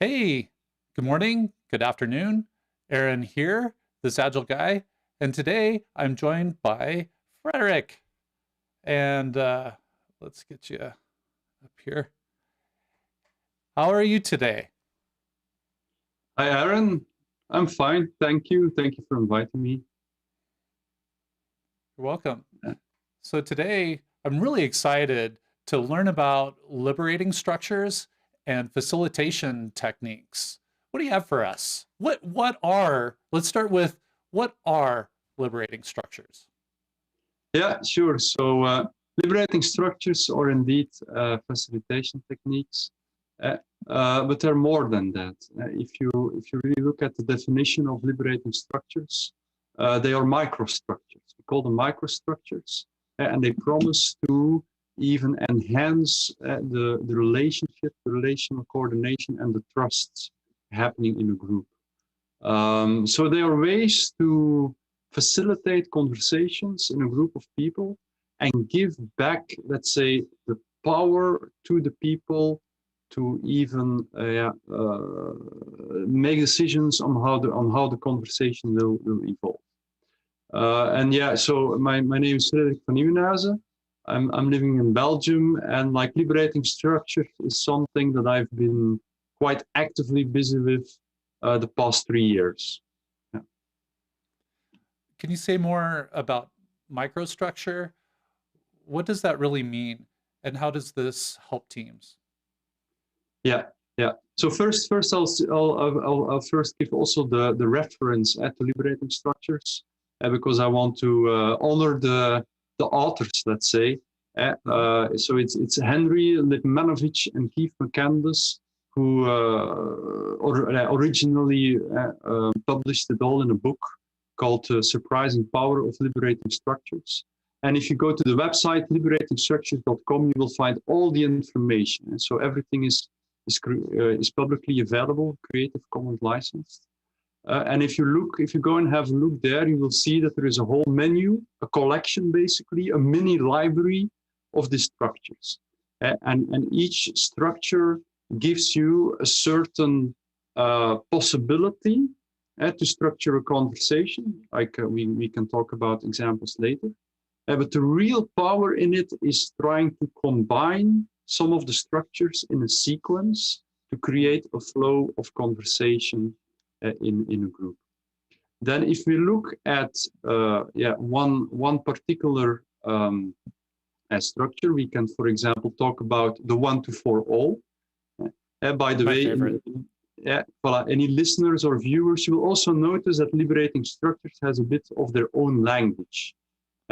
Hey, good morning, good afternoon. Aaron here, this Agile guy, and today I'm joined by Frederik. And let's get you up here. How are you today? Hi, Aaron. I'm fine. Thank you. Thank you for inviting me. You're welcome. So today I'm really excited to learn about liberating structures and facilitation techniques. What do you have for us? Let's start with, what are liberating structures? Yeah, sure. So liberating structures are indeed facilitation techniques, but they're more than that. If you really look at the definition of liberating structures, they are microstructures. We call them microstructures, and they promise to even enhance the relationship, the relational coordination, and the trust happening in a group. So there are ways to facilitate conversations in a group of people and give back, let's say, the power to the people to even make decisions on how the conversation will evolve. So my name is Frederik Vannieuwenhuyse. I'm living in Belgium, and like liberating structure is something that I've been quite actively busy with the past 3 years. Yeah. Can you say more about microstructure? What does that really mean, and how does this help teams? Yeah. So first I'll first give also the reference at the liberating structures, because I want to honor the authors, let's say. So it's Henry Libmanovich and Keith McCandless who originally published it all in a book called Surprising Power of Liberating Structures. And if you go to the website liberatingstructures.com, you will find all the information. And so everything is publicly available, Creative Commons licensed. And if you go and have a look there, you will see that there is a whole menu, a collection basically, a mini library of the structures. And each structure gives you a certain possibility to structure a conversation. Like we can talk about examples later. But the real power in it is trying to combine some of the structures in a sequence to create a flow of conversation in a group. Then if we look at one particular structure, we can, for example, talk about the 1 to 4 all. By the way, any listeners or viewers, you will also notice that liberating structures has a bit of their own language.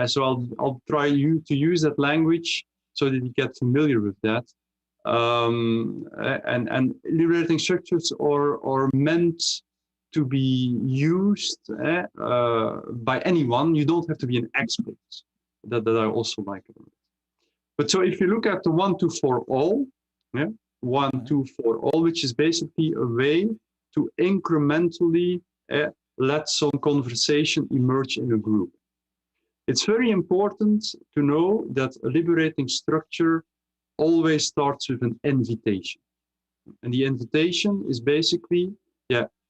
So I'll try to use that language so that you get familiar with that. And liberating structures are meant to be used by anyone. You don't have to be an expert. That I also like about it. But so if you look at the 1 to 4 all, 1, 2, 4 all, which is basically a way to incrementally let some conversation emerge in a group. It's very important to know that a liberating structure always starts with an invitation. And the invitation is basically,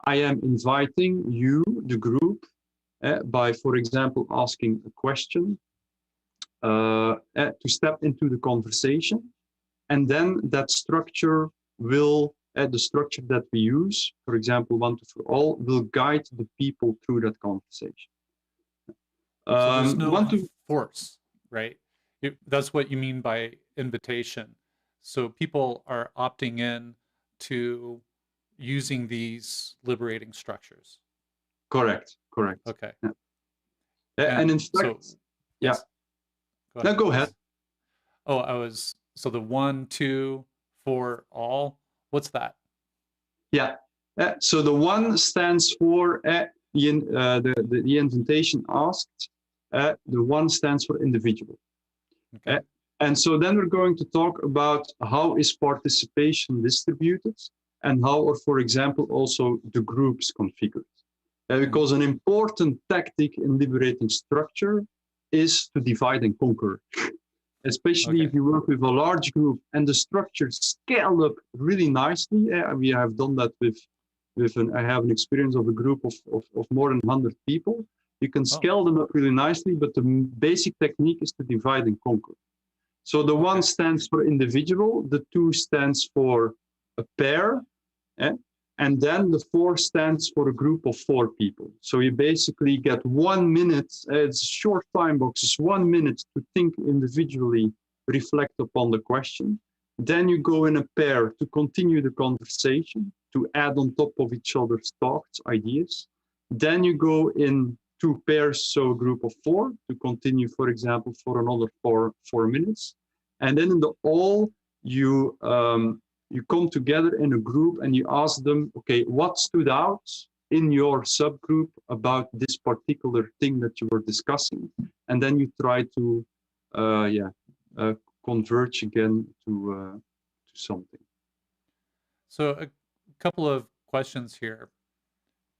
I am inviting you, the group, by, for example, asking a question, to step into the conversation. And then that structure will, the structure that we use, for example, 1 to 4 all, will guide the people through that conversation. So there's no force, right? That's what you mean by invitation. So people are opting in to using these liberating structures. Correct. Okay. Yeah. And in fact, yes. Go ahead. So the 1, 2, 4 all, what's that? Yeah. So the 1 stands for the invitation asked. The 1 stands for individual. Okay. And so then we're going to talk about how is participation distributed and how are, for example, also the groups configured. Because an important tactic in liberating structure is to divide and conquer. especially if you work with a large group and the structure scaled up really nicely. We have done that I have an experience of a group of more than 100 people. You can scale them up really nicely, but the basic technique is to divide and conquer. So the one stands for individual, the two stands for a pair, and then the 4 stands for a group of 4 people. So you basically get 1 minute, it's short time boxes, 1 minute to think individually, reflect upon the question. Then you go in a pair to continue the conversation, to add on top of each other's thoughts, ideas. Then you go in 2 pairs, so a group of 4, to continue, for example, for another 4 minutes. And then in the all, you come together in a group and you ask them, okay, what stood out in your subgroup about this particular thing that you were discussing? And then you try to converge again to something. So a couple of questions here.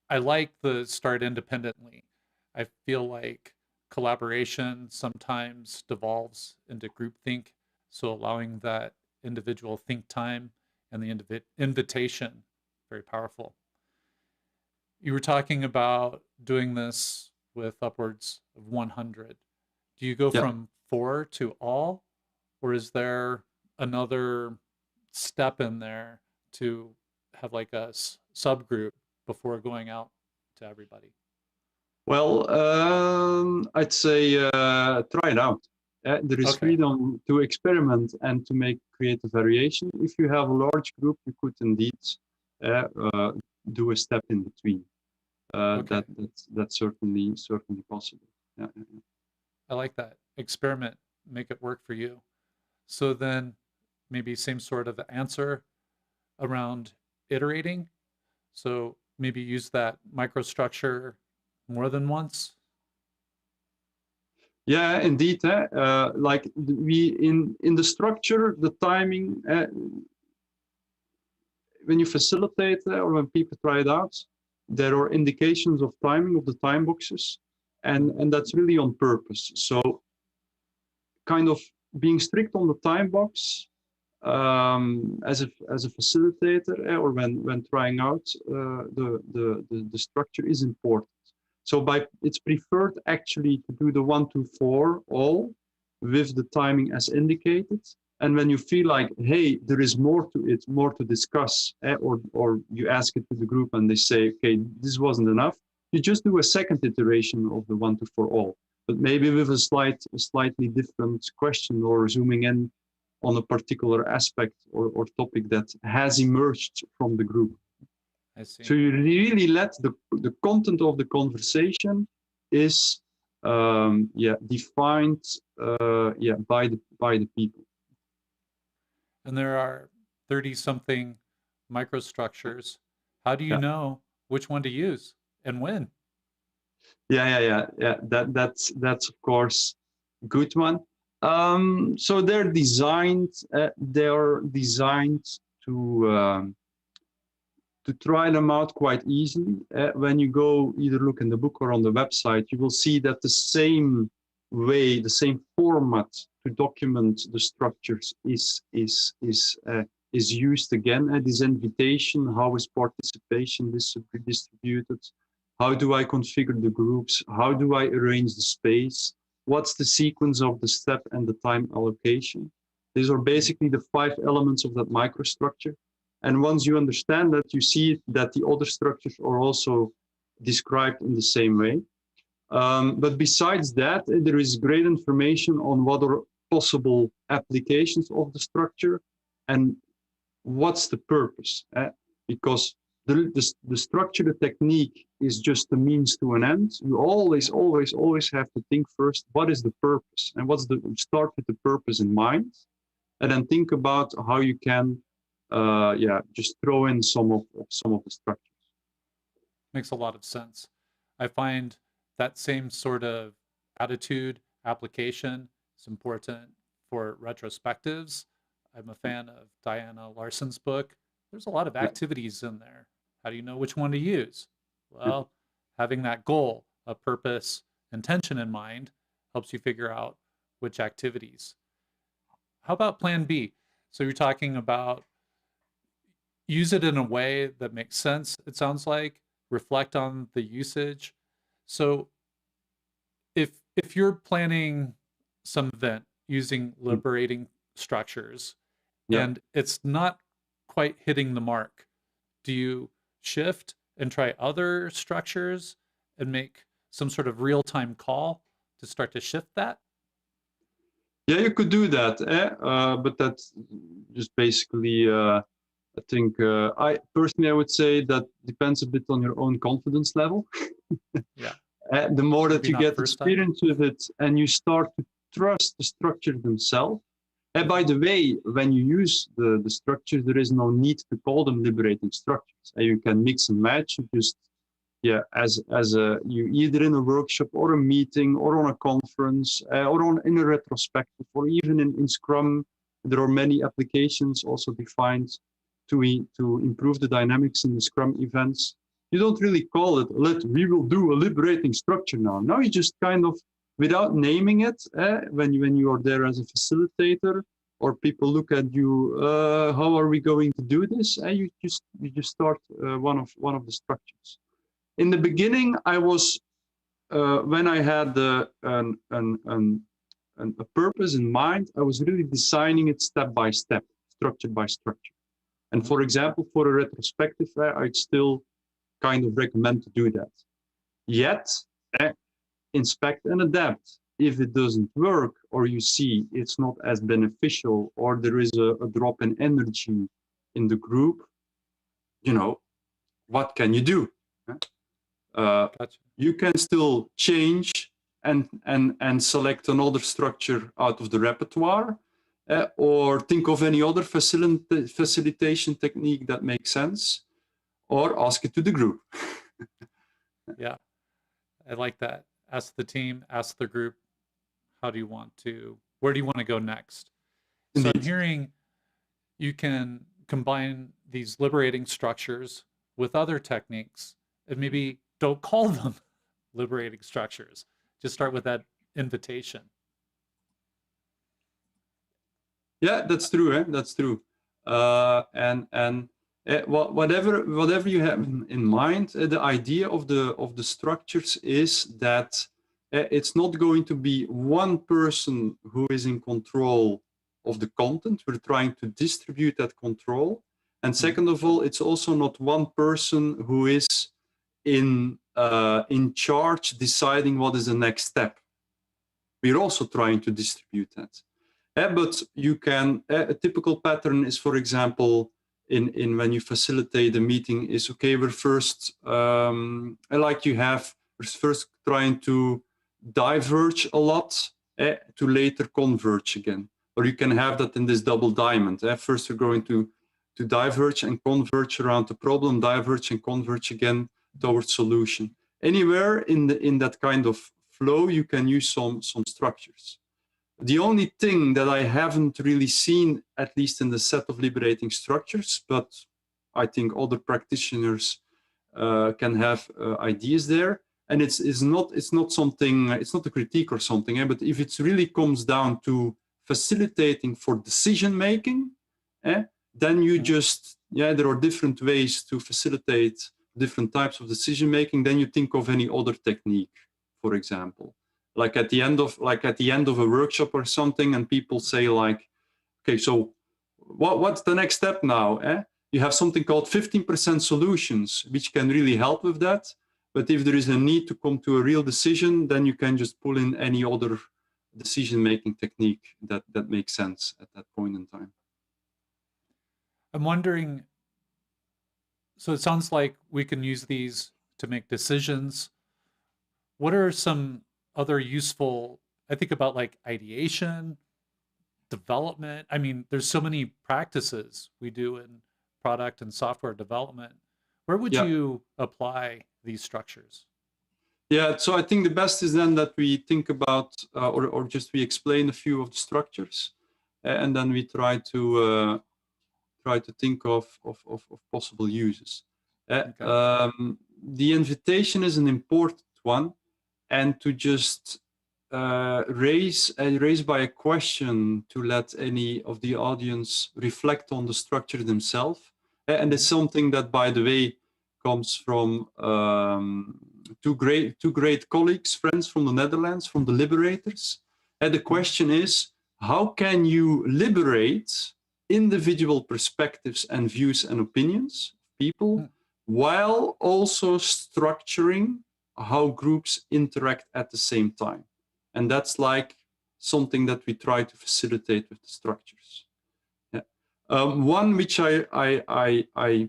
I like the start independently. I feel like collaboration sometimes devolves into groupthink. So allowing that individual think time and the invitation, very powerful. You were talking about doing this with upwards of 100. Do you go from 4 to all, or is there another step in there to have like a subgroup before going out to everybody? Well, I'd say try it out. There is freedom to experiment and to create a variation. If you have a large group, you could indeed do a step in between. That's certainly possible. Yeah. I like that. Experiment, make it work for you. So then maybe same sort of answer around iterating. So maybe use that microstructure more than once. Yeah, indeed. Like in the structure, the timing, when you facilitate or when people try it out, there are indications of timing of the time boxes, and that's really on purpose. So kind of being strict on the time box as a facilitator or when trying out the structure is important. So it's preferred actually to do the 1 to 4 all with the timing as indicated. And when you feel like, hey, there is more to it, more to discuss, or you ask it to the group and they say, okay, this wasn't enough, you just do a second iteration of the 1 to 4 all, but maybe with a slightly different question or zooming in on a particular aspect or topic that has emerged from the group. I see. So you really let the content of the conversation is defined by the people. And there are 30-something microstructures. How do you know which one to use and when? Yeah. That's of course a good one. So they're designed to try them out quite easily. When you go either look in the book or on the website, you will see that the same way, the same format to document the structures is used again. This invitation, how is participation distributed? How do I configure the groups? How do I arrange the space? What's the sequence of the step and the time allocation? These are basically the 5 elements of that microstructure. And once you understand that, you see that the other structures are also described in the same way. But besides that, there is great information on what are possible applications of the structure and what's the purpose. Because the structure, the technique is just a means to an end. You always have to think first, what is the purpose? And start with the purpose in mind, and then think about how you can just throw in some of the structures. Makes a lot of sense. I find that same sort of attitude application is important for retrospectives. I'm a fan of Diana Larson's book. There's a lot of activities in there. How do you know which one to use? Well, having that goal, a purpose, intention in mind helps you figure out which activities. how about plan B? So you're talking about use it in a way that makes sense, it sounds like, reflect on the usage. So if you're planning some event using liberating structures Yeah. and it's not quite hitting the mark, do you shift and try other structures and make some sort of real-time call to start to shift that? Yeah, you could do that, but that's just basically, I think, I personally, I would say that depends a bit on your own confidence level. Yeah. The more that Maybe you not get first time. experience with it and you start to trust the structure themselves. And by the way, when you use the structure, there is no need to call them liberating structures. You can mix and match. You just, yeah, as a, you either in a workshop or a meeting or on a conference or in a retrospective or even in Scrum, there are many applications also defined to improve the dynamics in the Scrum events. You don't really call it, we will do a liberating structure now. Now you just kind of, without naming it, when you are there as a facilitator, or people look at you, how are we going to do this? You just start one of the structures. In the beginning, I was when I had a purpose in mind, I was really designing it step by step, structure by structure. And for example, for a retrospective, I'd still kind of recommend to do that. Yet, inspect and adapt. If it doesn't work, or you see it's not as beneficial, or there is a drop in energy in the group, what can you do? Gotcha. You can still change and select another structure out of the repertoire, or think of any other facilitation technique that makes sense, or ask it to the group. Yeah, I like that. Ask the team, ask the group, where do you want to go next? So I'm hearing you can combine these liberating structures with other techniques and maybe don't call them liberating structures. Just start with that invitation. Yeah, that's true. That's true. Whatever you have in mind, the idea of the structures is that it's not going to be one person who is in control of the content. We're trying to distribute that control. And second of all, it's also not one person who is in charge deciding what is the next step. We're also trying to distribute that. But you can, a typical pattern is, for example, in when you facilitate a meeting is, okay, we're first, we're first trying to diverge a lot to later converge again. Or you can have that in this double diamond. First, we're going to diverge and converge around the problem, diverge and converge again towards solution. Anywhere in that kind of flow, you can use some structures. The only thing that I haven't really seen, at least in the set of liberating structures, but I think other practitioners can have ideas there. And it's not something, it's not a critique or something, but if it really comes down to facilitating for decision making, then you just, there are different ways to facilitate different types of decision making. Then you think of any other technique, for example. Like at the end of a workshop or something, and people say like, okay, so what's the next step now? You have something called 15% solutions, which can really help with that. But if there is a need to come to a real decision, then you can just pull in any other decision-making technique that makes sense at that point in time. I'm wondering, so it sounds like we can use these to make decisions. What are some other useful, I think about like ideation, development. I mean, there's so many practices we do in product and software development. Where would you apply these structures? Yeah, so I think the best is then that we think about, or just we explain a few of the structures, and then we try to think of possible uses. The invitation is an important one, and to just raised by a question to let any of the audience reflect on the structure themselves. And it's something that, by the way, comes from two great colleagues, friends from the Netherlands, from the Liberators. And the question is, how can you liberate individual perspectives and views and opinions of people while also structuring how groups interact at the same time? And that's like something that we try to facilitate with the structures. Yeah. One which I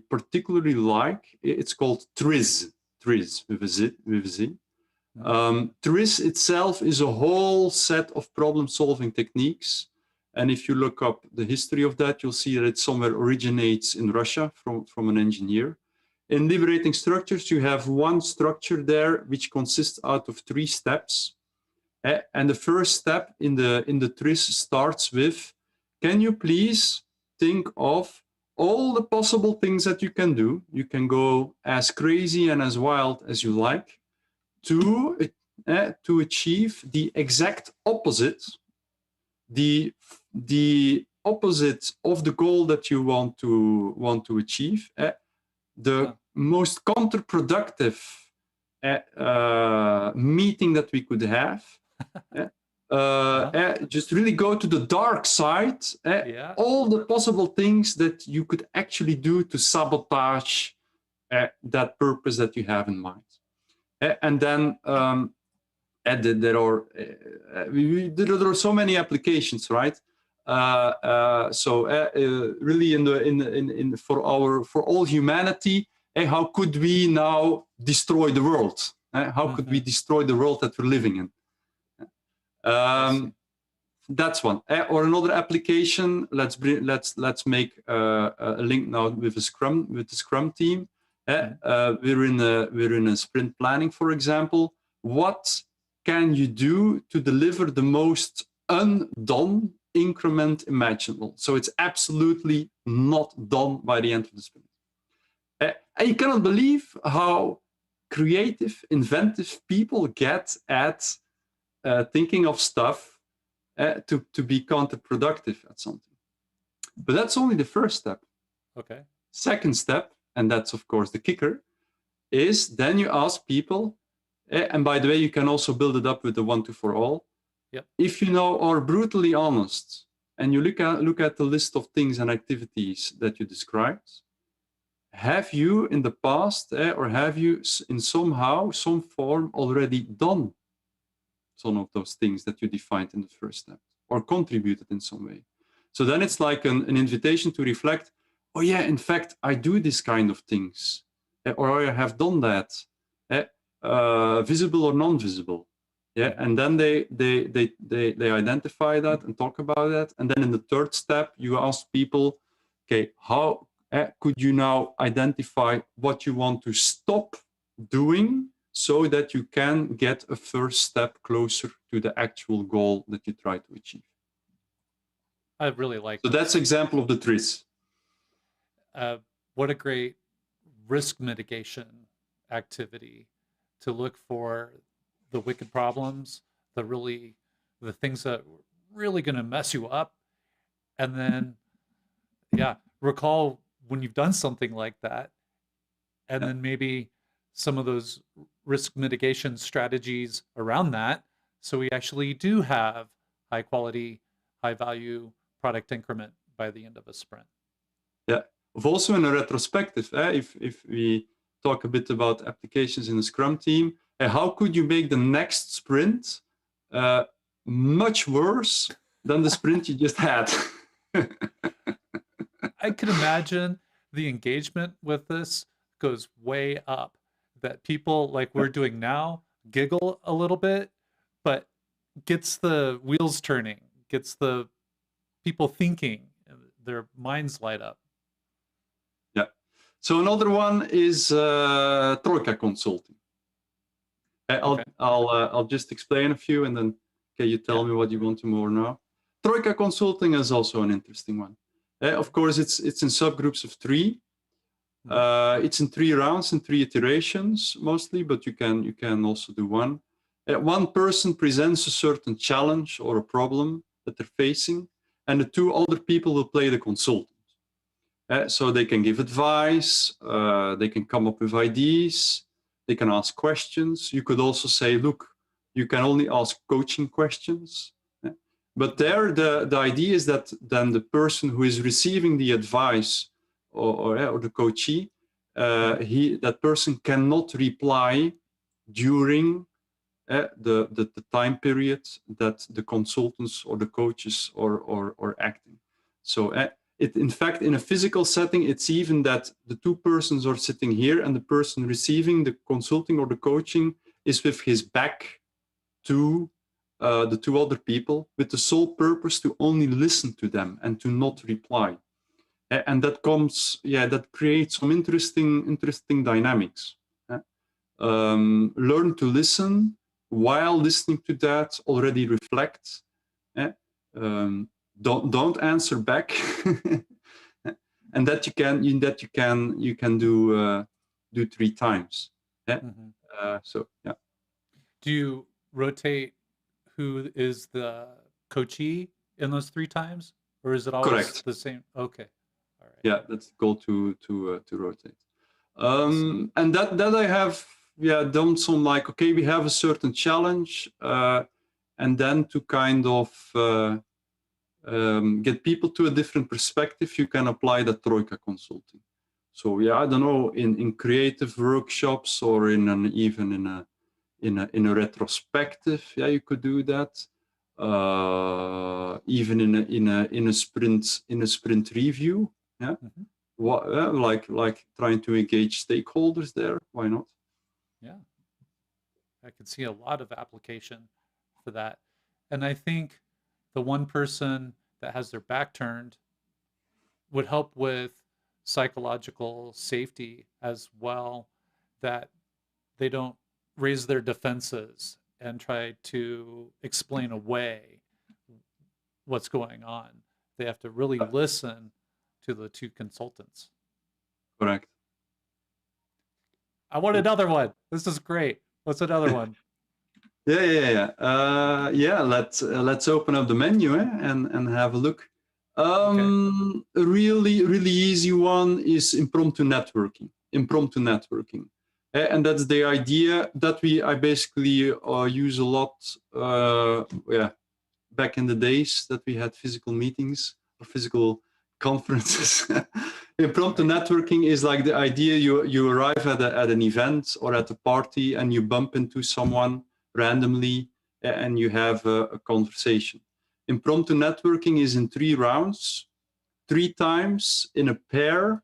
particularly like, it's called TRIZ, TRIZ with a Z. TRIZ itself is a whole set of problem-solving techniques. And if you look up the history of that, you'll see that it somewhere originates in Russia from an engineer. In Liberating Structures, you have one structure there which consists out of 3 steps. And the first step in the TRIZ starts with, can you please think of all the possible things that you can do? You can go as crazy and as wild as you like to achieve the exact opposite, the opposite of the goal that you want to achieve. The most counterproductive meeting that we could have. Just really go to the dark side. All the possible things that you could actually do to sabotage that purpose that you have in mind. And then there are so many applications, right? Really for all humanity, how could we now destroy the world? How could we destroy the world that we're living in? That's one. Or another application. Let's make a link now with the Scrum team. We're in a sprint planning, for example. What can you do to deliver the most undone increment imaginable? So it's absolutely not done by the end of the sprint. And you cannot believe how creative, inventive people get at thinking of stuff to be counterproductive at something. But that's only the first step. Okay. Second step, and that's of course the kicker, is then you ask people, and by the way, you can also build it up with the 1, 2, for all. Yep. If you now are brutally honest and you look at the list of things and activities that you described, have you in the past or have you in some form already done some of those things that you defined in the first step or contributed in some way? So then it's like an invitation to reflect, oh yeah, in fact, I do this kind of things, or I have done that, visible or non-visible. Yeah, and then they identify that and talk about that. And then in the third step, you ask people, okay, how could you now identify what you want to stop doing so that you can get a first step closer to the actual goal that you try to achieve? I really like So that's example of the TRIZ. What a great risk mitigation activity to look for the wicked problems, the things that are really going to mess you up. And then, recall when you've done something like that, and then maybe some of those risk mitigation strategies around that. So we actually do have high quality, high value product increment by the end of a sprint. Yeah, also in a retrospective, if we talk a bit about applications in the Scrum team, how could you make the next sprint much worse than the sprint you just had? I can imagine the engagement with this goes way up, that people like we're doing now giggle a little bit, but gets the wheels turning, gets the people thinking, their minds light up. Yeah. So another one is Troika Consulting. I'll just explain a few, and then you tell me what you want to more now. Troika Consulting is also an interesting one. Of course, it's in subgroups of 3. It's in 3 rounds and 3 iterations mostly, but you can also do 1. One person presents a certain challenge or a problem that they're facing, and the two other people will play the consultant. So they can give advice, they can come up with ideas, they can ask questions. You could also say, look, you can only ask coaching questions. But there, the idea is that then the person who is receiving the advice or the coachee, that person cannot reply during the time period that the consultants or the coaches are acting. So in fact, in a physical setting, it's even that the two persons are sitting here and the person receiving the consulting or the coaching is with his back to the two other people, with the sole purpose to only listen to them and to not reply. And that that creates some interesting dynamics. Learn to listen. While listening to that, already reflect. Don't answer back, and that you can do 3 times. So yeah. Do you rotate who is the coachee in those 3 times, or is it always Correct. the same? Okay. All right. Yeah, that's the goal to rotate. And that I have done some, like, okay, we have a certain challenge, and then to kind of get people to a different perspective, you can apply the Troika Consulting. So yeah, I don't know, in creative workshops or even in a retrospective, yeah, you could do that. Even in a sprint review, yeah. Like trying to engage stakeholders there. Why not? Yeah, I could see a lot of application for that. And I think the one person that has their back turned would help with psychological safety as well, that they don't raise their defenses and try to explain away what's going on. They have to really listen to the 2 consultants. Correct. I want another one. This is great. What's another one? Yeah. Let's open up the menu and have a look. Okay. A really easy one is impromptu networking. And that's the idea that I basically use a lot. Back in the days that we had physical meetings or physical conferences. Impromptu networking is like the idea you arrive at an event or at a party and you bump into someone randomly and you have a conversation. Impromptu networking is in 3 rounds, 3 times in a pair.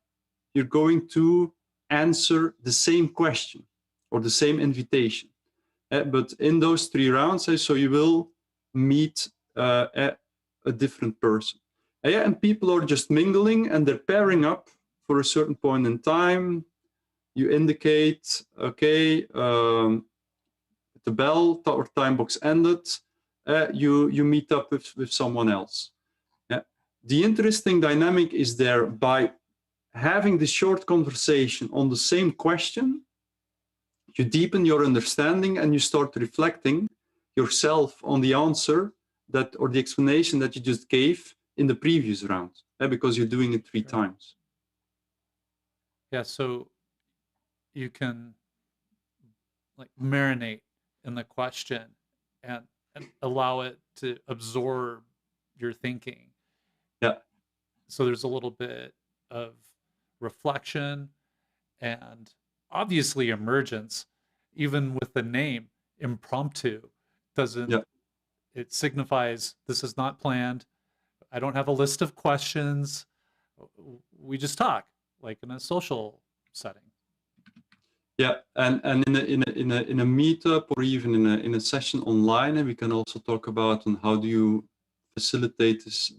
You're going to answer the same question or the same invitation. But in those 3 rounds, so you will meet a different person. And people are just mingling and they're pairing up for a certain point in time. You indicate, okay, the bell or time box ended. You meet up with someone else. Yeah. The interesting dynamic is there by having the short conversation on the same question. You deepen your understanding and you start reflecting yourself on the answer or the explanation that you just gave in the previous round, because you're doing it 3 times. Yeah, so you can like marinate in the question and allow it to absorb your thinking. Yeah. So there's a little bit of reflection and obviously emergence, even with the name impromptu. It signifies this is not planned. I don't have a list of questions. We just talk like in a social setting. Yeah, and in a meetup or even in a session online, we can also talk about how do you facilitate this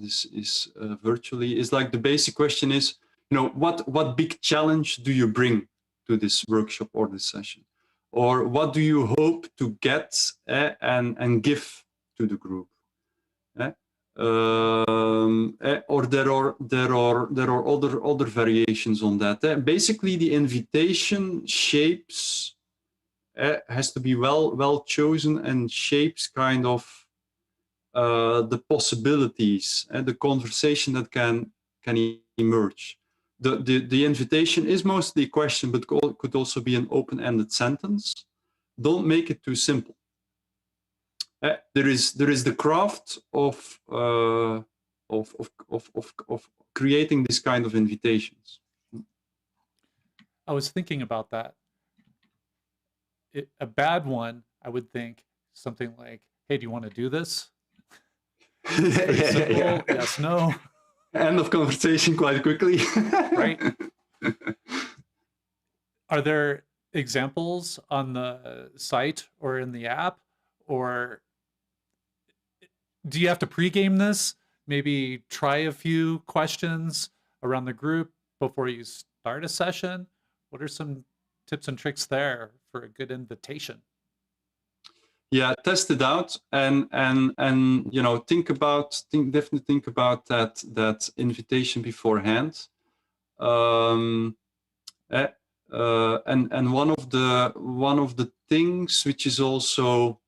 virtually. It's like the basic question is, what big challenge do you bring to this workshop or this session, or what do you hope to get and give to the group? Or there are other variations on that. Basically, the invitation shapes has to be well chosen and shapes kind of the possibilities and the conversation that can emerge. The invitation is mostly a question, but could also be an open-ended sentence. Don't make it too simple. There is the craft of creating this kind of invitations. I was thinking about that. A bad one, I would think something like, "Hey, do you want to do this?" Yeah. Yes, no. End of conversation quite quickly. Right. Are there examples on the site or in the app, or do you have to pregame this? Maybe try a few questions around the group before you start a session? What are some tips and tricks there for a good invitation? Yeah, test it out and definitely think about that invitation beforehand. And one of the things which is also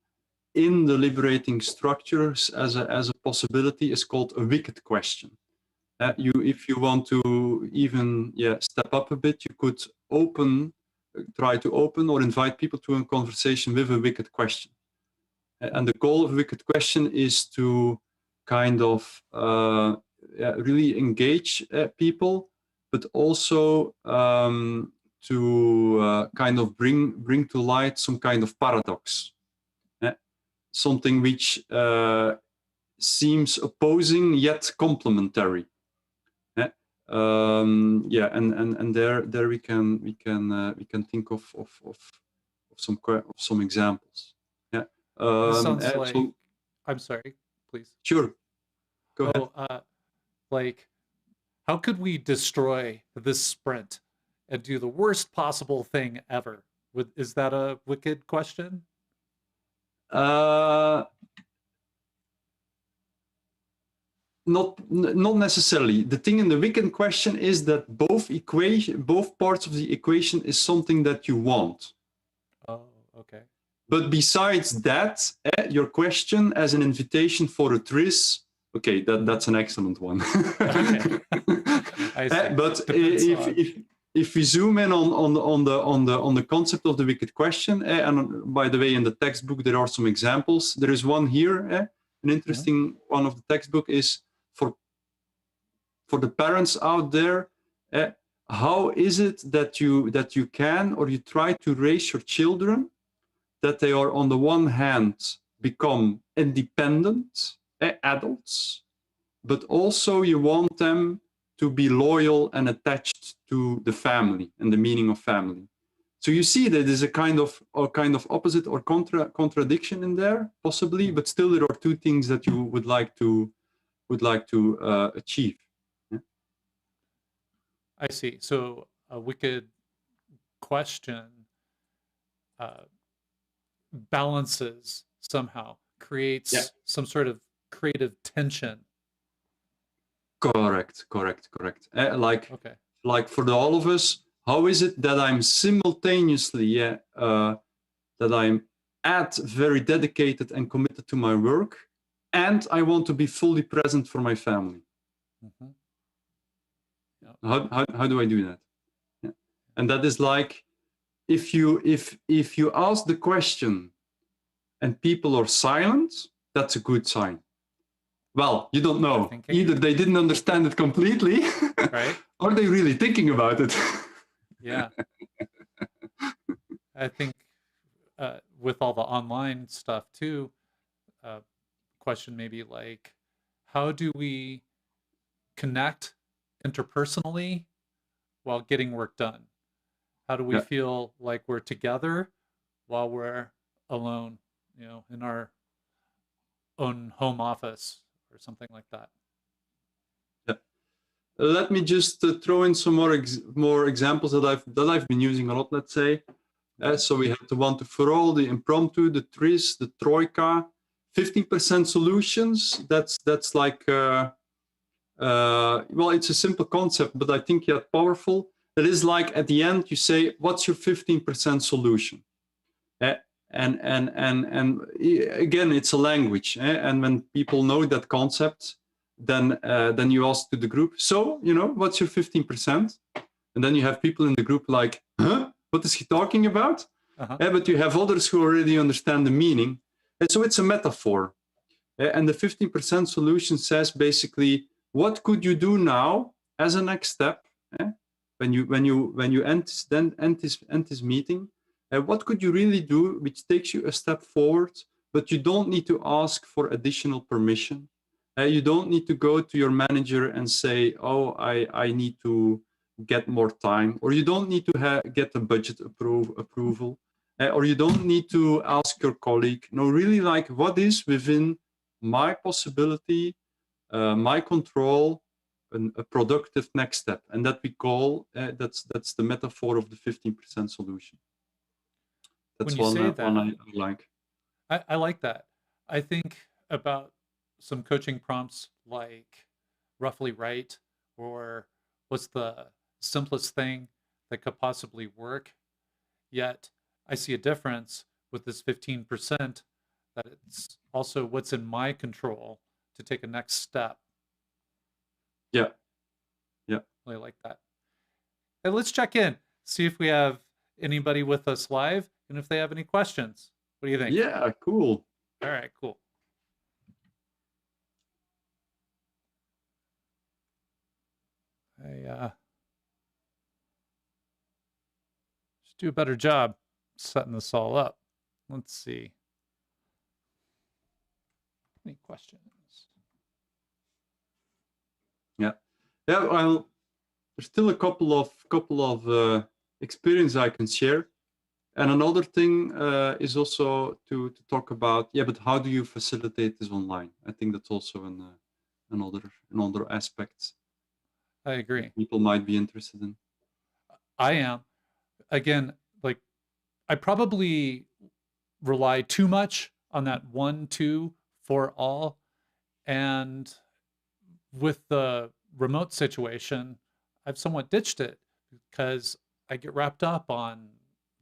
in the liberating structures as a possibility is called a wicked question. If you want to even step up a bit, you could try to open or invite people to a conversation with a wicked question. And the goal of a wicked question is to kind of really engage people, but also to kind of bring to light some kind of paradox, something which seems opposing yet complementary. And there we can think of some examples. Sounds like, I'm sorry, please. Sure. Go ahead. Like, how could we destroy this sprint and do the worst possible thing ever? Is that a wicked question? Not necessarily. The thing in the wicked question is that both parts of the equation is something that you want. Oh, okay. But besides that, your question as an invitation for a TRIZ, okay, that's an excellent one. Okay. I see. But if we zoom in on the concept of the wicked question, and by the way, in the textbook there are some examples. There is one here. An interesting one of the textbook is for the parents out there. How is it that you can or you try to raise your children that they are on the one hand become independent adults, but also you want them to be loyal and attached to the family and the meaning of family. So you see that there's a kind of opposite or contradiction in there, possibly, but still there are two things that you would like to achieve. Yeah? I see. So a wicked question balances somehow, creates some sort of creative tension. Correct. Like for all of us, how is it that I'm simultaneously that I'm very dedicated and committed to my work, and I want to be fully present for my family? Mm-hmm. Yep. How do I do that? Yeah. And that is like, if you ask the question and people are silent, that's a good sign. Well, you don't know. Either they didn't understand it completely, right? Or they really thinking about it. Yeah. I think with all the online stuff too, question maybe like, how do we connect interpersonally while getting work done? How do we feel like we're together while we're alone, in our own home office or something like that? Yeah. Let me just throw in some more examples that I've been using a lot. Let's say, so we have the one to for all, the Impromptu, the TRIZ, the Troika, 15% solutions. That's like well, it's a simple concept, but I think yet powerful. It is like at the end you say, what's your 15% solution? And again, it's a language, and when people know that concept, then you ask to the group, so what's your 15%? And then you have people in the group like, huh, what is he talking about? But you have others who already understand the meaning, and so it's a metaphor. And the 15% solution says basically, what could you do now as a next step? When you end this meeting, what could you really do which takes you a step forward, but you don't need to ask for additional permission. You don't need to go to your manager and say, oh, I need to get more time, or you don't need to get a budget approval, or you don't need to ask your colleague. No, really, like, what is within my possibility, my control, a productive next step, and that we call that's the metaphor of the 15% solution. That's one I like. I like that. I think about some coaching prompts like roughly right, or what's the simplest thing that could possibly work. Yet I see a difference with this 15%, that it's also what's in my control to take a next step. Yeah. I like that. And let's check in, see if we have anybody with us live and if they have any questions. What do you think? Yeah, cool. All right, cool. I should do a better job setting this all up. Let's see. Any questions? Yeah. Well, there's still a couple of experience I can share, and another thing is also to talk about. Yeah, but how do you facilitate this online? I think that's also another aspect. I agree. People might be interested in. I am. Again, like, I probably rely too much on that 1, 2 for all, and with the remote situation, I've somewhat ditched it because I get wrapped up on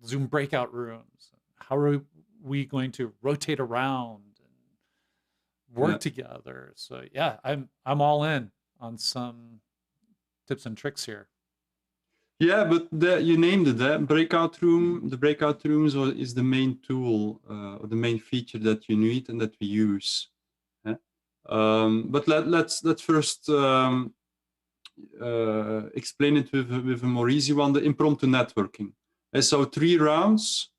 Zoom breakout rooms. How are we going to rotate around and work together? So yeah, I'm all in on some tips and tricks here. Yeah, but you named it. The breakout rooms is the main tool, or the main feature that you need and that we use. But let's first explain it with a more easy one, the impromptu networking. And so 3 rounds,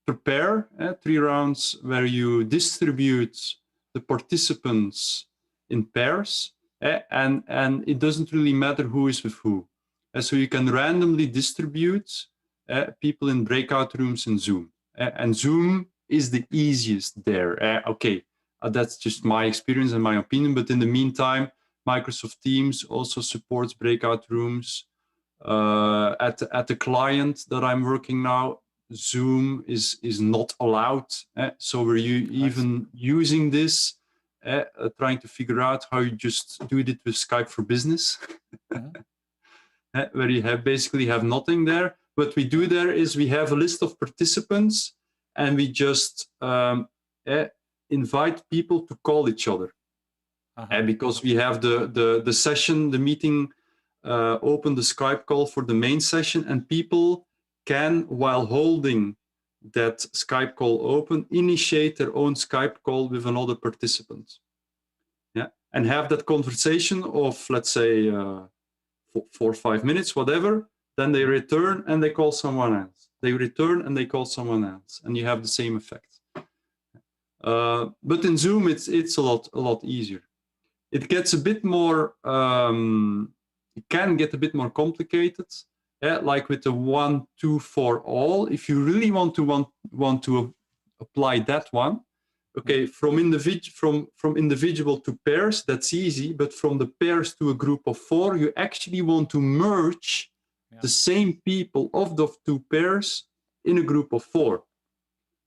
prepare, 3 rounds where you distribute the participants in pairs, and it doesn't really matter who is with who. So you can randomly distribute people in breakout rooms in Zoom. And Zoom is the easiest there. Okay, that's just my experience and my opinion, but in the meantime, Microsoft Teams also supports breakout rooms. At the client that I'm working now, Zoom is not allowed. So we're even using this, trying to figure out how you just do it with Skype for Business, where you basically have nothing there. What we do there is we have a list of participants, and we just invite people to call each other. Because we have the session, the meeting, open the Skype call for the main session, and people can, while holding that Skype call open, initiate their own Skype call with another participant. Yeah, and have that conversation of, let's say, 4 or 5 minutes, whatever. Then they return and they call someone else. They return and they call someone else, and you have the same effect. But in Zoom, it's a lot easier. It gets a bit more. It can get a bit more complicated. Like with the 1, 2 for all. If you really want to apply that one, okay, from individual to pairs, that's easy. But from the pairs to a group of 4, you actually want to merge the same people of the 2 pairs in a group of 4,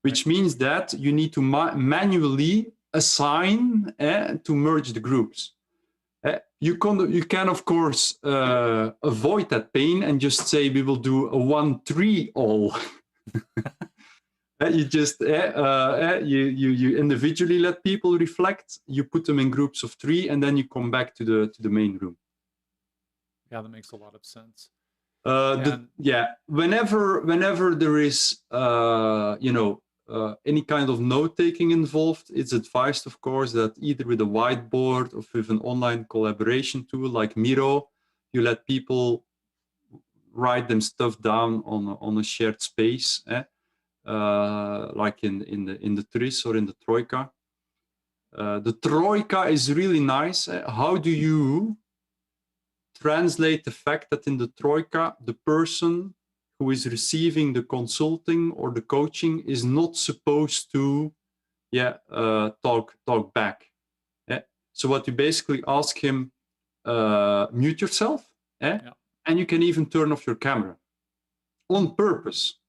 which means that you need to manually assign to merge the groups. You can of course avoid that pain and just say we will do a 1, 3 all. You just you individually let people reflect. You put them in groups of 3, and then you come back to the main room. Yeah, that makes a lot of sense. Whenever there is any kind of note taking involved, it's advised, of course, that either with a whiteboard or with an online collaboration tool like Miro, you let people write them stuff down on a shared space, like in the TRIZ or in the Troika. The Troika is really nice. How do you translate the fact that in the Troika, the person who is receiving the consulting or the coaching is not supposed to talk back? So what you basically ask him, mute yourself, and you can even turn off your camera on purpose.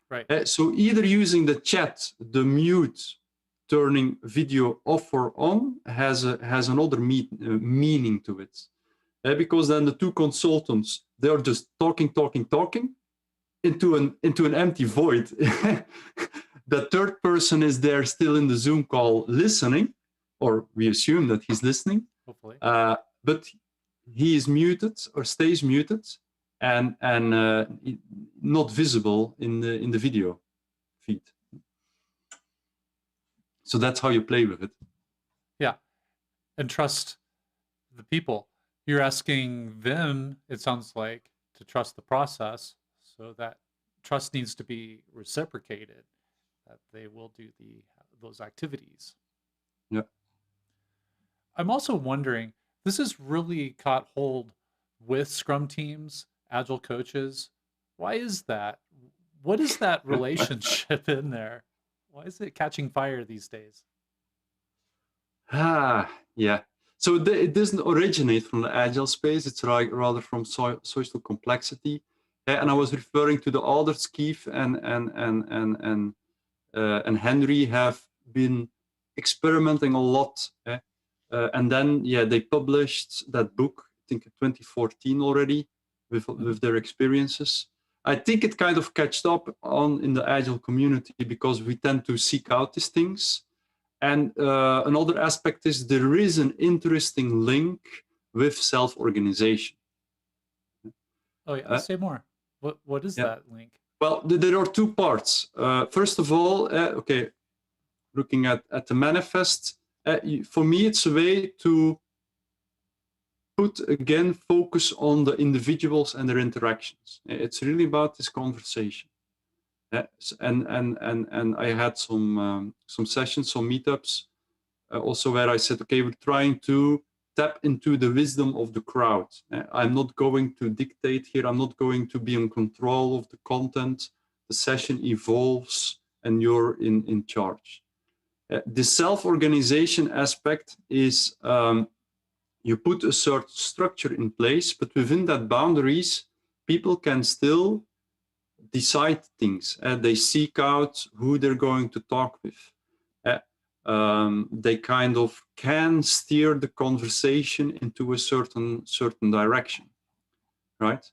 Right. So either using the chat, the mute, turning video off or on has another meaning to it. Because then the 2 consultants, they're just talking into an empty void. The third person is there still in the Zoom call listening, or we assume that he's listening. Hopefully. But he is muted or stays muted and not visible in the video feed. So that's how you play with it. Yeah. And trust the people. You're asking them, it sounds like, to trust the process, so that trust needs to be reciprocated, that they will do those activities. Yeah. I'm also wondering, this has really caught hold with Scrum teams, Agile coaches. Why is that? What is that relationship in there? Why is it catching fire these days? Yeah. So it doesn't originate from the Agile space. It's rather from social complexity. And I was referring to the authors, Keith and Henry have been experimenting a lot. And then, they published that book, I think in 2014 already, with their experiences. I think it kind of catched up in the Agile community because we tend to seek out these things. And another aspect is there is an interesting link with self-organization. Oh yeah, say more. What is that link? Well, there are 2 parts. First of all, looking at the manifest, for me it's a way to put again focus on the individuals and their interactions. It's really about this conversation. And I had some sessions, some meetups, also where I said, okay, we're trying to tap into the wisdom of the crowd. I'm not going to dictate here. I'm not going to be in control of the content. The session evolves and you're in charge. The self-organization aspect is you put a certain structure in place, but within that boundaries, people can still decide things. They seek out who they're going to talk with. They kind of can steer the conversation into a certain direction, right?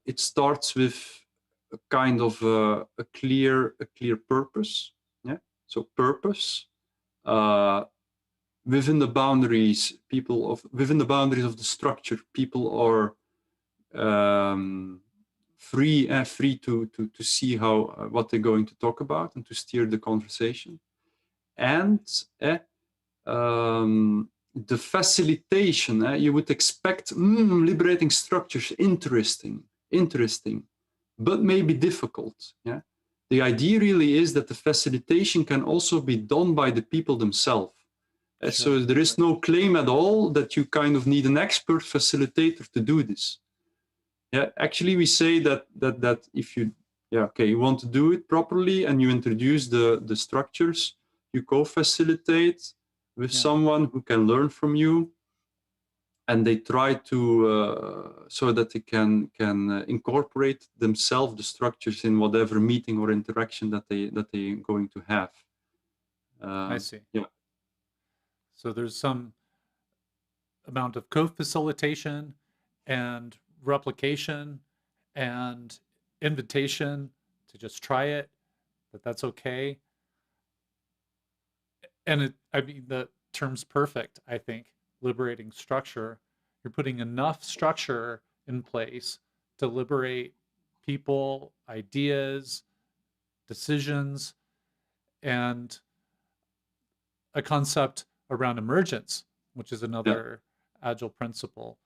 It starts with a kind of a clear purpose. Yeah. So purpose. Within the boundaries of the structure, people are free to see what they're going to talk about and to steer the conversation. And the facilitation, you would expect liberating structures, interesting, but maybe difficult. Yeah. The idea really is that the facilitation can also be done by the people themselves. Sure. So there is no claim at all that you kind of need an expert facilitator to do this. Yeah, actually we say that if you you want to do it properly and you introduce the structures, you co-facilitate with someone who can learn from you, and they try to so that they can incorporate themselves the structures in whatever meeting or interaction that they're going to have. I see. Yeah. So there's some amount of co-facilitation and replication and invitation to just try it, that's okay. And I mean, the term's perfect, I think. Liberating structure. You're putting enough structure in place to liberate people, ideas, decisions, and a concept around emergence, which is another Agile principle.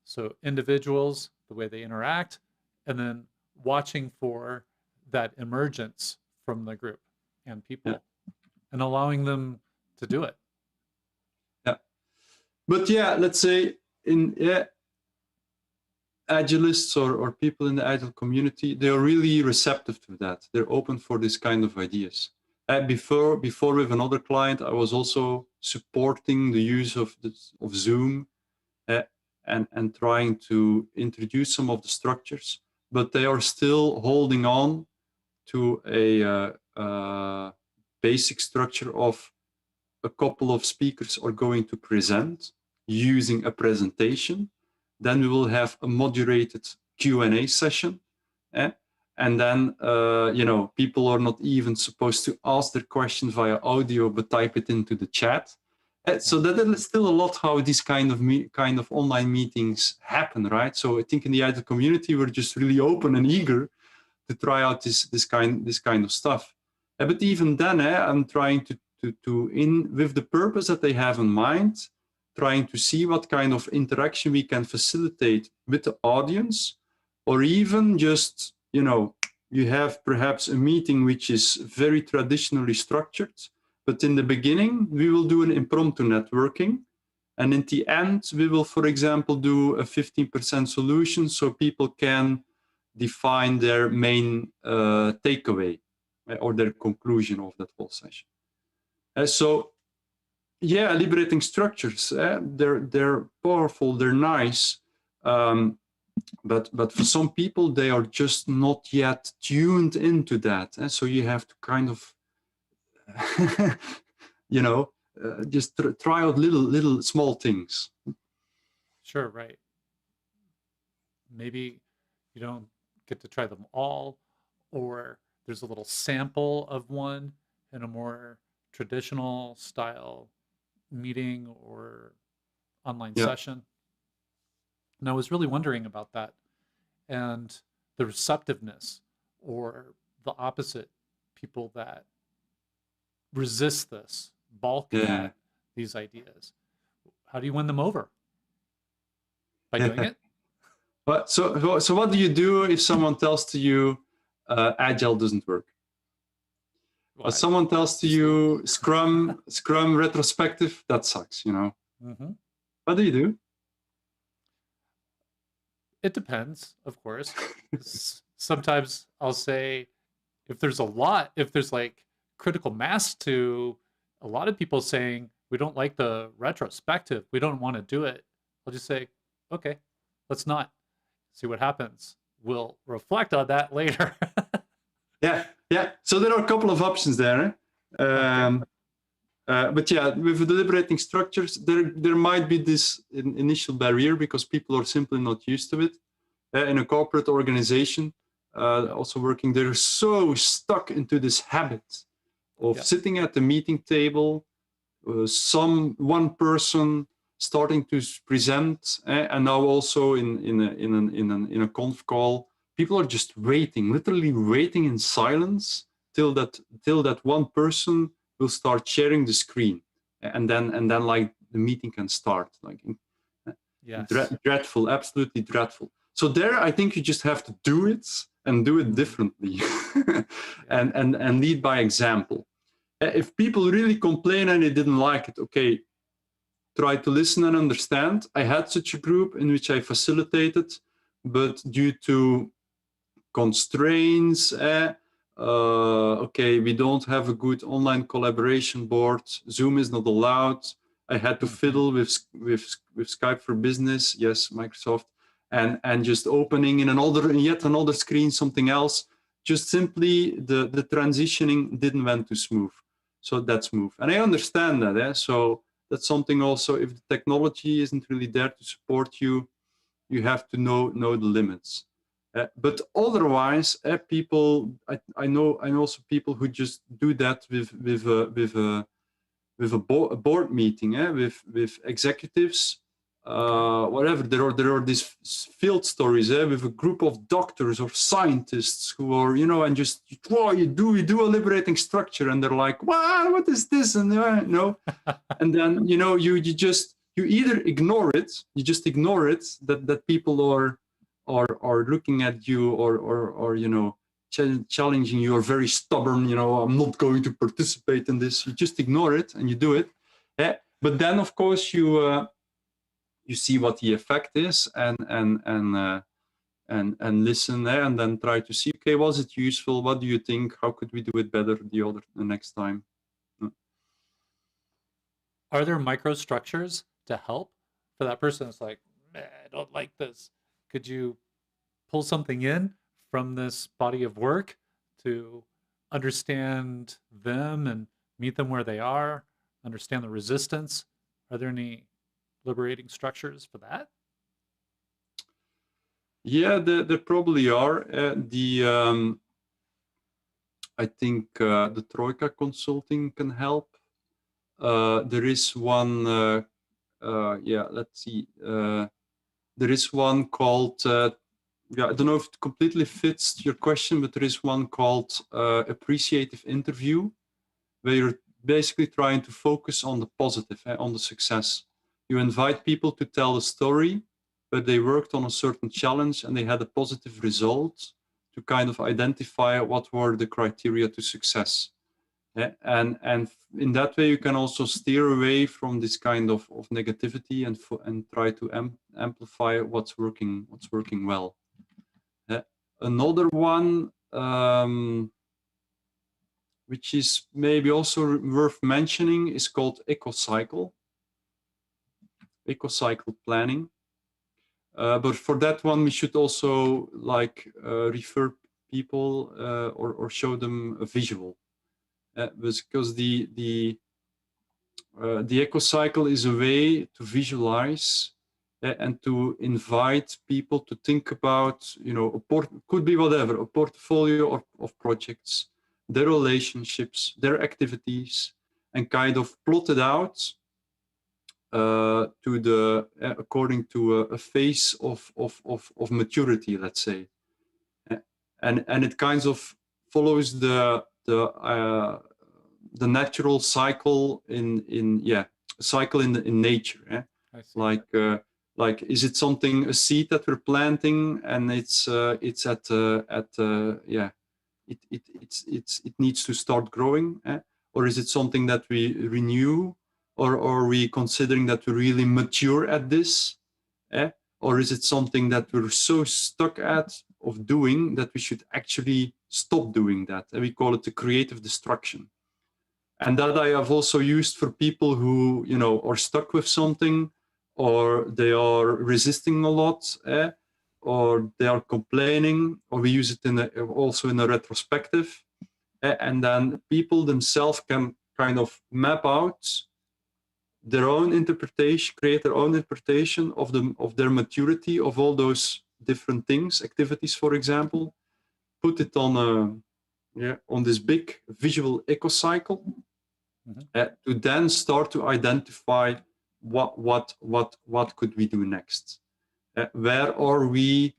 So individuals, the way they interact, and then watching for that emergence from the group and people, and allowing them to do it. Yeah. But yeah, let's say in Agilists or people in the Agile community, they're really receptive to that. They're open for this kind of ideas. Before with another client, I was also supporting the use of Zoom and trying to introduce some of the structures, but they are still holding on to a basic structure of a couple of speakers are going to present using a presentation. Then we will have a moderated Q&A session. And then, people are not even supposed to ask their question via audio, but type it into the chat. So that is still a lot how these kind of online meetings happen, right? So I think in the Agile community, we're just really open and eager to try out this kind of stuff. But even then, I'm trying to with the purpose that they have in mind, trying to see what kind of interaction we can facilitate with the audience, or even just, you have perhaps a meeting which is very traditionally structured, but in the beginning, we will do an impromptu networking. And in the end, we will, for example, do a 15% solution so people can define their main takeaway or their conclusion of that whole session. So, yeah, liberating structures, they're powerful, they're nice, but for some people, they are just not yet tuned into that. So you have to kind of, just try out little small things. Sure, right. Maybe you don't get to try them all, or there's a little sample of one in a more traditional style meeting or online session. And I was really wondering about that and the receptiveness, or the opposite, people that resist this, balk at these ideas. How do you win them over? By doing it? But so what do you do if someone tells to you Agile doesn't work? Or someone tells to you Scrum retrospective, that sucks, Mm-hmm. What do you do? It depends, of course. Sometimes I'll say, if there's like critical mass to a lot of people saying, we don't like the retrospective, we don't want to do it, I'll just say, okay, let's not. See what happens. We'll reflect on that later. Yeah. So there are a couple of options there. But yeah, with the liberating structures, there might be this initial barrier because people are simply not used to it. In a corporate organization, also working, they're so stuck into this habit of sitting at the meeting table, one person starting to present, and now also in a conf call, people are just waiting, literally waiting in silence till that one person will start sharing the screen, and then like the meeting can start. Like, dreadful, absolutely dreadful. So there, I think you just have to do it and do it differently, and lead by example. If people really complain and they didn't like it, okay, try to listen and understand. I had such a group in which I facilitated, but due to constraints, we don't have a good online collaboration board. Zoom is not allowed. I had to fiddle with Skype for Business, yes, Microsoft, and just opening in yet another screen something else. Just simply the transitioning didn't went too smooth. So that's move. And I understand that. So that's something also, if the technology isn't really there to support you, you have to know the limits. But otherwise, people, I know also people who just do that with a board meeting, with executives, whatever. There are these field stories with a group of doctors or scientists who are, and just, wow, you do a liberating structure, and they're like, wow, what is this? And and then you either ignore it, that people are looking at you or challenging you, are very stubborn, I'm not going to participate in this. You just ignore it and you do it. But then of course you see what the effect is and listen there, and then try to see, okay, was it useful? What do you think? How could we do it better the next time? Are there microstructures to help for that person that's like, I don't like this? Could you pull something in from this body of work to understand them and meet them where they are, understand the resistance? Are there any liberating structures for that? Yeah, there probably are. I think the Troika Consulting can help. There is one, let's see. There is one called, I don't know if it completely fits your question, but there is one called Appreciative Interview, where you're basically trying to focus on the positive, on the success. You invite people to tell a story, but they worked on a certain challenge and they had a positive result, to kind of identify what were the criteria to success. And in that way, you can also steer away from this kind of negativity and try to amplify what's working well. Another one, which is maybe also worth mentioning, is called eco-cycle planning. But for that one, we should also refer people or show them a visual. Because the eco-cycle is a way to visualize and to invite people to think about, could be whatever, a portfolio of projects, their relationships, their activities, and kind of plot it out according to a phase of maturity, let's say, and it kind of follows the natural cycle in nature. Like, is it a seed that we're planting and it needs to start growing, or is it something that we renew, or are we considering that we're really mature at this, or is it something that we're so stuck of doing that we should actually stop doing that? And we call it the creative destruction. And that I have also used for people who, are stuck with something, or they are resisting a lot, or they are complaining, or we use it also in a retrospective. And then people themselves can kind of map out their own interpretation, create their own interpretation of their maturity of all those different things, activities, for example, put it on this big visual eco-cycle. To then start to identify what could we do next? Where are we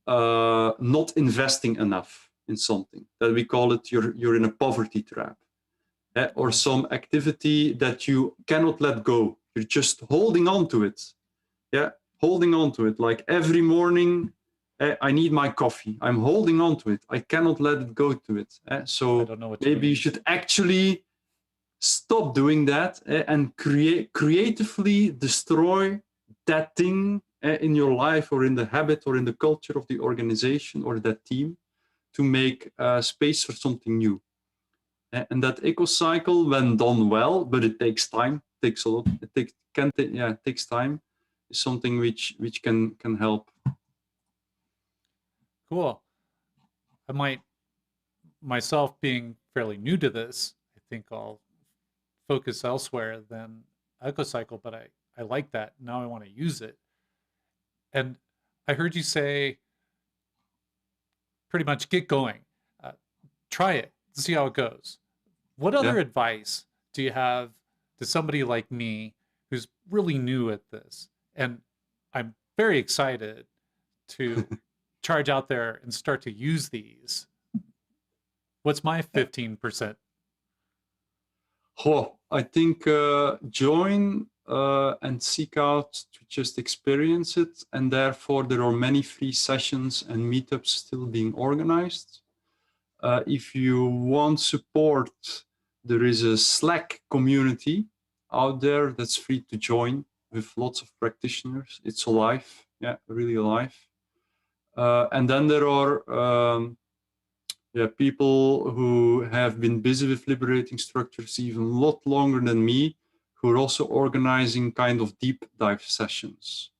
not investing enough in something? That we call it you're in a poverty trap, or some activity that you cannot let go. You're just holding on to it. Holding on to it. Like every morning, I need my coffee. I'm holding on to it. I cannot let it go to it. So maybe you should actually stop doing that and creatively destroy that thing in your life, or in the habit, or in the culture of the organization or that team, to make space for something new. And that eco-cycle, when done well, but it takes time, takes a lot, it takes time, is something which can help. Cool. I might, myself being fairly new to this, I think I'll focus elsewhere than eco-cycle, but I like that. Now I want to use it. And I heard you say pretty much get going. Try it, see how it goes. What other Yeah. advice do you have to somebody like me who's really new at this? And I'm very excited to charge out there and start to use these. What's my 15%? Oh, I think join and seek out to just experience it. And therefore, there are many free sessions and meetups still being organized. If you want support, there is a Slack community out there that's free to join with lots of practitioners. It's alive, yeah, really alive. And then there are people who have been busy with liberating structures even a lot longer than me, who are also organizing kind of deep dive sessions.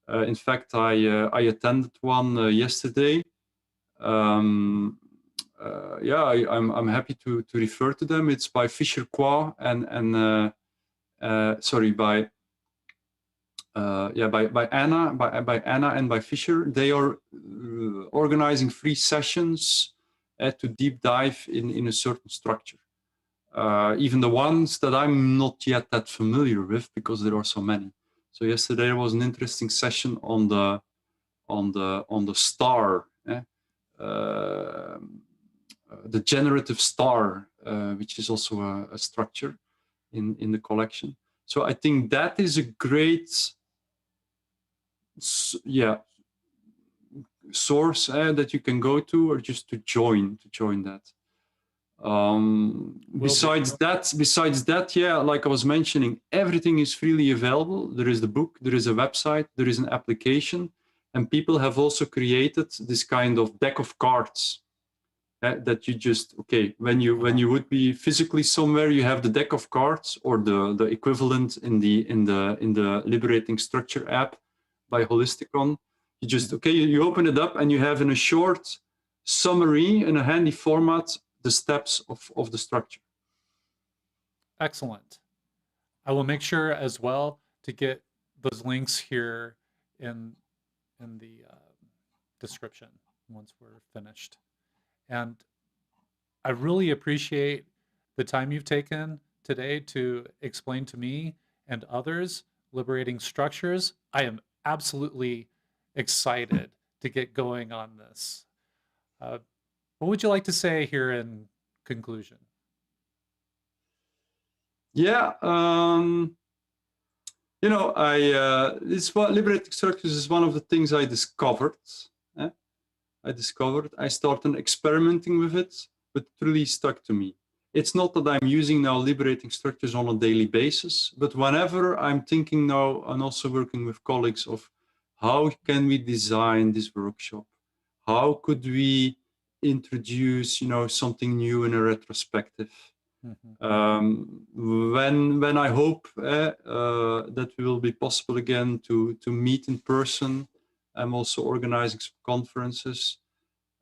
In fact, I attended one yesterday. I'm happy to refer to them. It's by Fisher Qua and by Anna and by Fisher. They are organizing free sessions to deep dive in a certain structure. Even the ones that I'm not yet that familiar with, because there are so many. So yesterday there was an interesting session on the star, the generative star, which is also a structure in the collection. So I think that is a great, source that you can go to, or just to join that. Besides that, yeah, like I was mentioning, everything is freely available. There is the book, there is a website, there is an application, and people have also created this kind of deck of cards that you just, when you would be physically somewhere, you have the deck of cards, or the equivalent in the Liberating Structure app by Holisticon. You just, you open it up and you have in a short summary in a handy format the steps of the structure. Excellent. I will make sure as well to get those links here in the description once we're finished. And I really appreciate the time you've taken today to explain to me and others liberating structures. I am absolutely excited to get going on this. What would you like to say here in conclusion? Yeah, it's what liberating structures is one of the things I discovered. I started experimenting with it, but it really stuck to me. It's not that I'm using now liberating structures on a daily basis, but whenever I'm thinking now and also working with colleagues of how can we design this workshop? How could we introduce, something new in a retrospective? When I hope that it will be possible again to meet in person, I'm also organizing some conferences.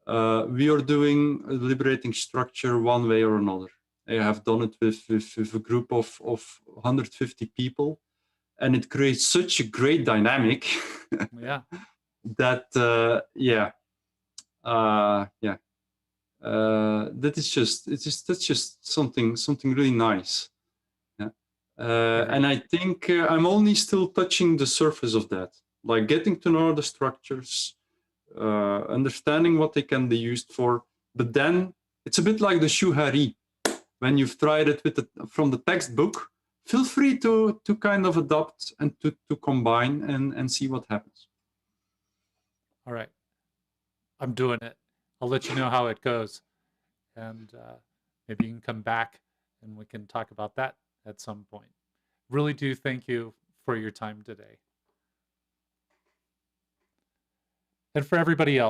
We are doing a liberating structure one way or another. I have done it with a group of 150 people, and it creates such a great dynamic. Yeah. That that's just something really nice. Yeah. And I think I'm only still touching the surface of that, like getting to know the structures, understanding what they can be used for. But then it's a bit like the shuhari. When you've tried it from the textbook, feel free to kind of adopt and to combine and see what happens. All right. I'm doing it. I'll let you know how it goes. And maybe you can come back and we can talk about that at some point. Really do thank you for your time today. And for everybody else,